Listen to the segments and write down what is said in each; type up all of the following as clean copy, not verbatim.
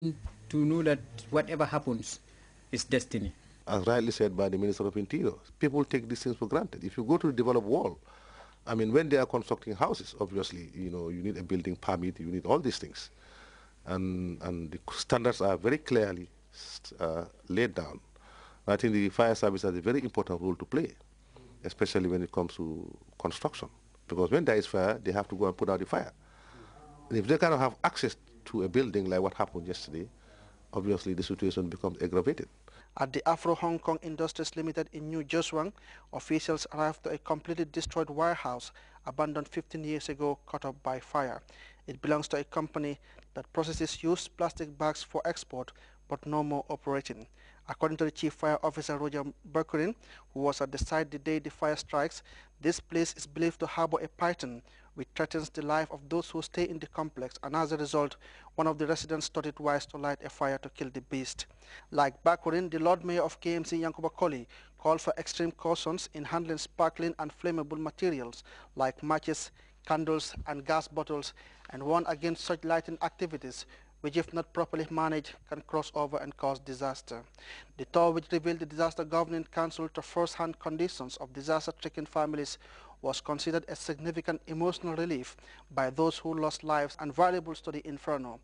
to know that whatever happens is destiny. As rightly said by the Minister of Interior, people take these things for granted. If you go to the developed world, I mean, when they are constructing houses, obviously, you know, you need a building permit, you need all these things. And the standards are very clearly laid down. I think the fire service has a very important role to play, especially when it comes to construction. Because when there is fire, they have to go and put out the fire. And if they cannot have access to a building like what happened yesterday, obviously the situation becomes aggravated. At the Afro-Hong Kong Industries Limited in New Jersey, officials arrived to a completely destroyed warehouse abandoned 15 years ago, caught up by fire. It belongs to a company that processes used plastic bags for export, but no more operating. According to the Chief Fire Officer Roger Berkerin, who was at the site the day the fire strikes, this place is believed to harbor a python which threatens the life of those who stay in the complex, and as a result, one of the residents thought it wise to light a fire to kill the beast. Like Berkerin, the Lord Mayor of KMC Yankuba Koli called for extreme cautions in handling sparkling and flammable materials like matches, candles and gas bottles, and warned against such lighting activities which, if not properly managed, can cross over and cause disaster. The tour, which revealed the Disaster Governing Council to first-hand conditions of disaster-stricken families, was considered a significant emotional relief by those who lost lives and valuables to the inferno.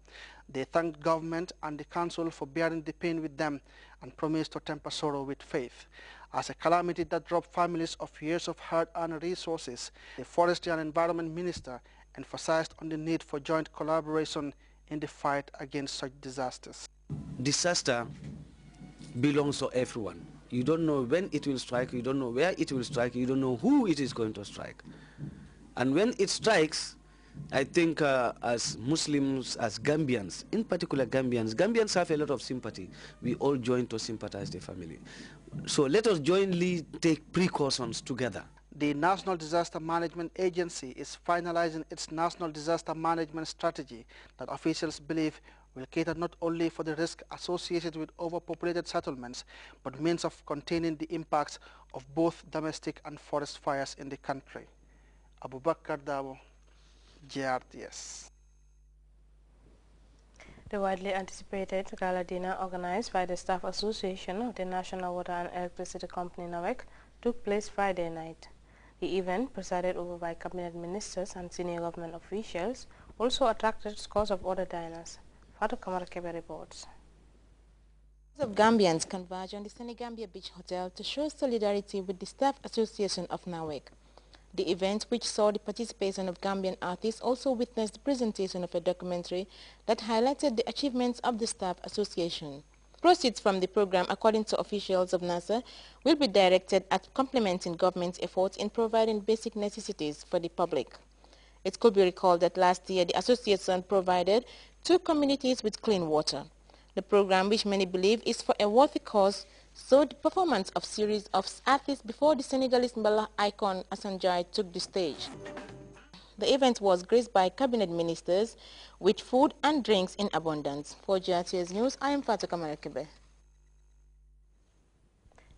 They thanked government and the council for bearing the pain with them and promised to temper sorrow with faith. As a calamity that robbed families of years of hard-earned resources, the Forestry and Environment Minister emphasized on the need for joint collaboration in the fight against such disasters. Disaster belongs to everyone. You don't know when it will strike, you don't know where it will strike, you don't know who it is going to strike. And when it strikes, I think as Muslims, as Gambians, in particular Gambians have a lot of sympathy. We all join to sympathize the family. So let us jointly take precautions together. The National Disaster Management Agency is finalizing its National Disaster Management Strategy that officials believe will cater not only for the risk associated with overpopulated settlements, but means of containing the impacts of both domestic and forest fires in the country. Abubakar Dabo, GRTS. The widely anticipated gala dinner organized by the Staff Association of the National Water and Electricity Company NAWEC took place Friday night. The event, presided over by cabinet ministers and senior government officials, also attracted scores of other diners. Fatou Kamara Kebe reports. Of Gambians converged on the Senegambia Beach Hotel to show solidarity with the Staff Association of NAWEC. The event, which saw the participation of Gambian artists, also witnessed the presentation of a documentary that highlighted the achievements of the Staff Association. Proceeds from the program, according to officials of NASA, will be directed at complementing government's efforts in providing basic necessities for the public. It could be recalled that last year the association provided 2 communities with clean water. The program, which many believe is for a worthy cause, saw the performance of series of artists before the Senegalese Mbala icon Asanjai took the stage. The event was graced by cabinet ministers with food and drinks in abundance. For GRTS News, I am Fatou Kamara Kebe.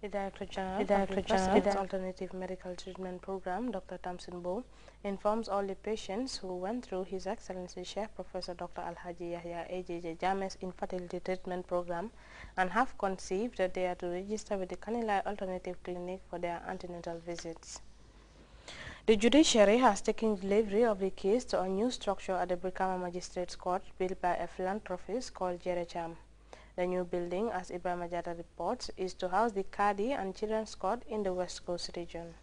The Director General of the President's Alternative Medical Treatment Program, Dr. Tamsin Bow, informs all the patients who went through His Excellency Sheikh Professor Dr. Alhaji Yahya AJJ James Infertility Treatment Program and have conceived that they are to register with the Kanilai Alternative Clinic for their antenatal visits. The judiciary has taken delivery of the case to a new structure at the Brikama Magistrates Court built by a philanthropist called Jerecham. The new building, as Ibrahim Ajata reports, is to house the Kadi and Children's Court in the West Coast region.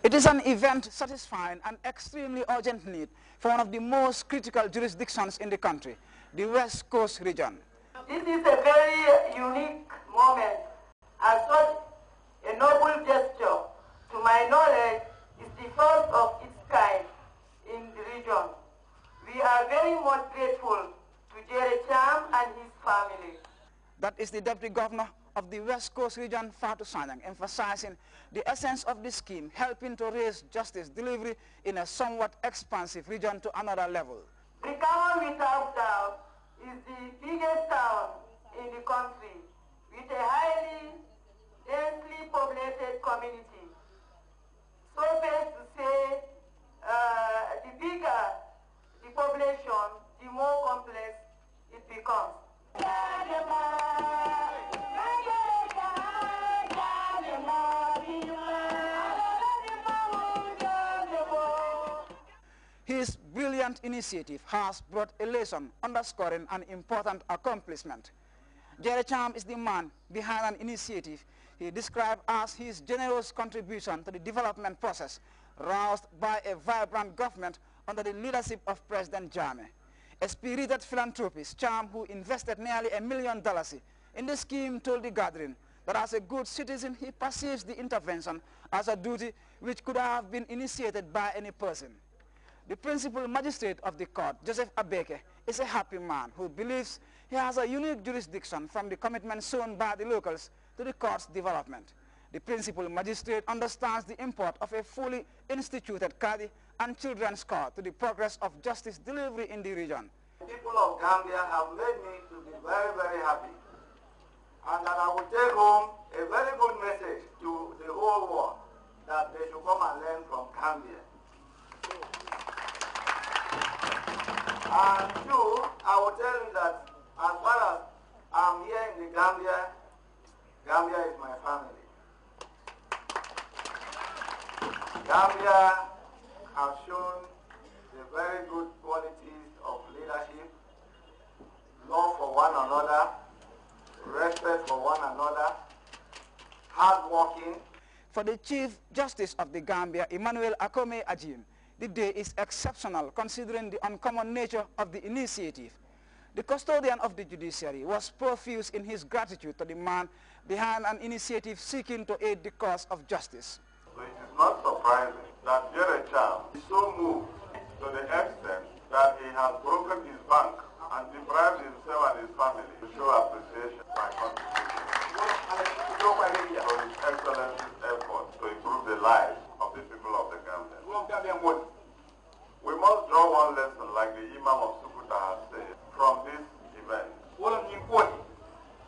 It is an event satisfying an extremely urgent need for one of the most critical jurisdictions in the country, the West Coast region. This is a very unique moment, as such a noble gesture, to my knowledge, is the first of its kind in the region. We are very much grateful to Jerry Cham and his family. That is the Deputy Governor of the West Coast region, Fatou Sanyang, emphasizing the essence of this scheme, helping to raise justice delivery in a somewhat expansive region to another level. Brikama, without doubt, is the biggest town in the country with a highly densely populated community. So best to say, the bigger the population, the more brilliant initiative has brought elation, underscoring an important accomplishment. Jerry Cham is the man behind an initiative he described as his generous contribution to the development process, roused by a vibrant government under the leadership of President Jammeh. A spirited philanthropist, Cham, who invested nearly $1 million in the scheme, told the gathering that as a good citizen, he perceives the intervention as a duty which could have been initiated by any person. The principal magistrate of the court, Joseph Abeke, is a happy man who believes he has a unique jurisdiction from the commitment shown by the locals to the court's development. The principal magistrate understands the import of a fully instituted Kadi and children's court to the progress of justice delivery in the region. The people of Gambia have made me to be very, very happy, and that I will take home a very good message to the whole world that they should come and learn from Gambia. And two, I will tell you that as far as I'm here in the Gambia, Gambia is my family. Gambia has shown the very good qualities of leadership, love for one another, respect for one another, hard working. For the Chief Justice of the Gambia, Emmanuel Akome Ajim, the day is exceptional considering the uncommon nature of the initiative. The custodian of the judiciary was profuse in his gratitude to the man behind an initiative seeking to aid the cause of justice. So it is not surprising that Jerry Cham is so moved to the extent that he has broken his bank and deprived himself and his family to show appreciation by contributing for his excellency's effort to improve the lives of the people of the Gambia. We must draw one lesson, like the Imam of Sukuta has said, from this event,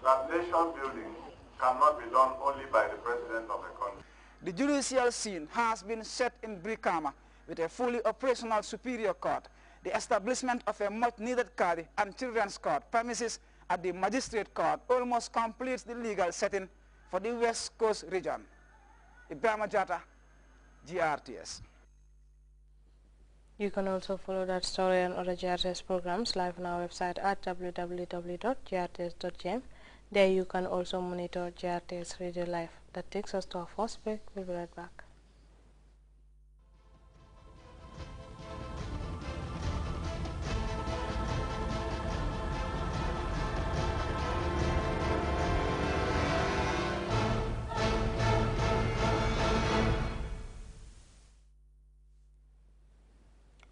that nation building cannot be done only by the president of a country. The judicial scene has been set in Brikama with a fully operational superior court, the establishment of a much-needed Kadi and children's court premises at the magistrate court almost completes the legal setting for the West Coast region. Ibrahima Jata, GRTS. You can also follow that story and other GRTS programs live on our website at www.grts.gm. There you can also monitor GRTS Radio Live. That takes us to our first break. We'll be right back.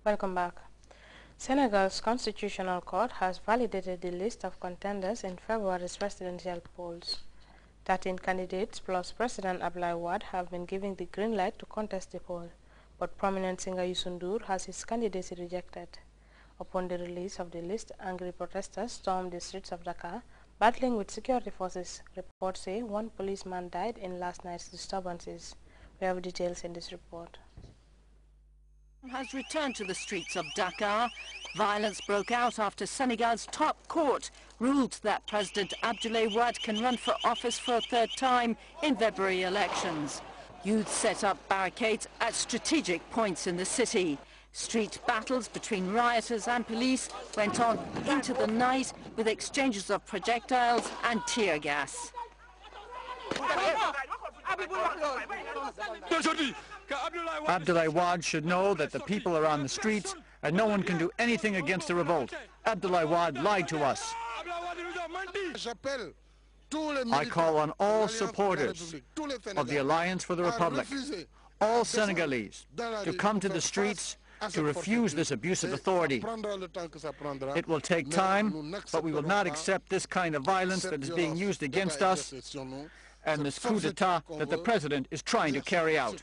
Welcome back. Senegal's Constitutional Court has validated the list of contenders in February's presidential polls. 13 candidates plus President Abdoulaye Wade have been given the green light to contest the poll, but prominent singer Youssou N'Dour has his candidacy rejected. Upon the release of the list, angry protesters stormed the streets of Dakar, battling with security forces. Reports say one policeman died in last night's disturbances. We have details in this report. Has returned to the streets of Dakar. Violence broke out after Senegal's top court ruled that President Abdoulaye Wade can run for office for a third time in February elections. Youth set up barricades at strategic points in the city. Street battles between rioters and police went on into the night with exchanges of projectiles and tear gas. Abdoulaye Wade should know that the people are on the streets and no one can do anything against the revolt. Abdoulaye Wade lied to us. I call on all supporters of the Alliance for the Republic, all Senegalese, to come to the streets to refuse this abuse of authority. It will take time, but we will not accept this kind of violence that is being used against us and this coup d'etat that the president is trying to carry out.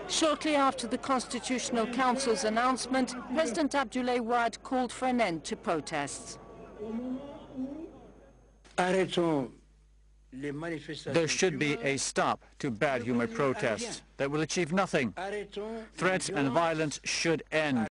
Shortly after the Constitutional Council's announcement, President Abdoulaye Wade called for an end to protests. There should be a stop to bad humor protests that will achieve nothing. Threats and violence should end.